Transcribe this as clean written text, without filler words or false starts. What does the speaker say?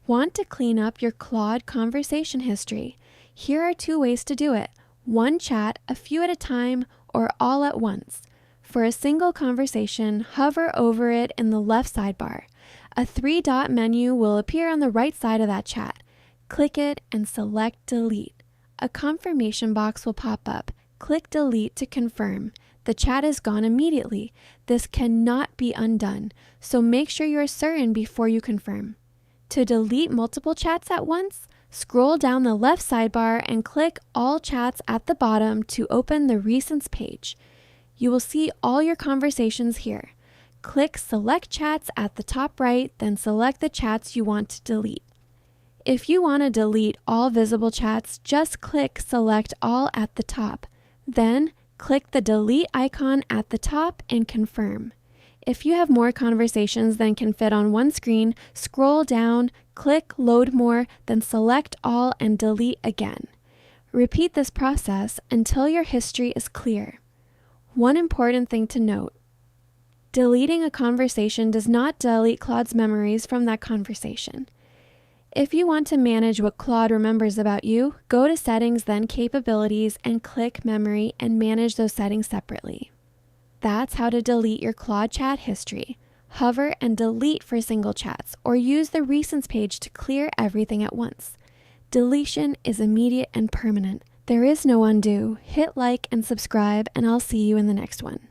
Want to clean up your Claude conversation history? Here are 2 ways to do it. One chat, a few at a time, or all at once. For a single conversation, hover over it in the left sidebar. A 3-dot menu will appear on the right side of that chat. Click it and select Delete. A confirmation box will pop up. Click Delete to confirm. The chat is gone immediately. This cannot be undone, so make sure you are certain before you confirm. To delete multiple chats at once, scroll down the left sidebar and click All Chats at the bottom to open the Recents page. You will see all your conversations here. Click Select Chats at the top right, then select the chats you want to delete. If you want to delete all visible chats, just click Select All at the top. Then, click the Delete icon at the top and confirm. If you have more conversations than can fit on one screen, scroll down, click Load More, then select all and delete again. Repeat this process until your history is clear. One important thing to note: deleting a conversation does not delete Claude's memories from that conversation. If you want to manage what Claude remembers about you, go to Settings, then Capabilities, and click Memory and manage those settings separately. That's how to delete your Claude chat history. Hover and delete for single chats, or use the Recents page to clear everything at once. Deletion is immediate and permanent. There is no undo. Hit like and subscribe, and I'll see you in the next one.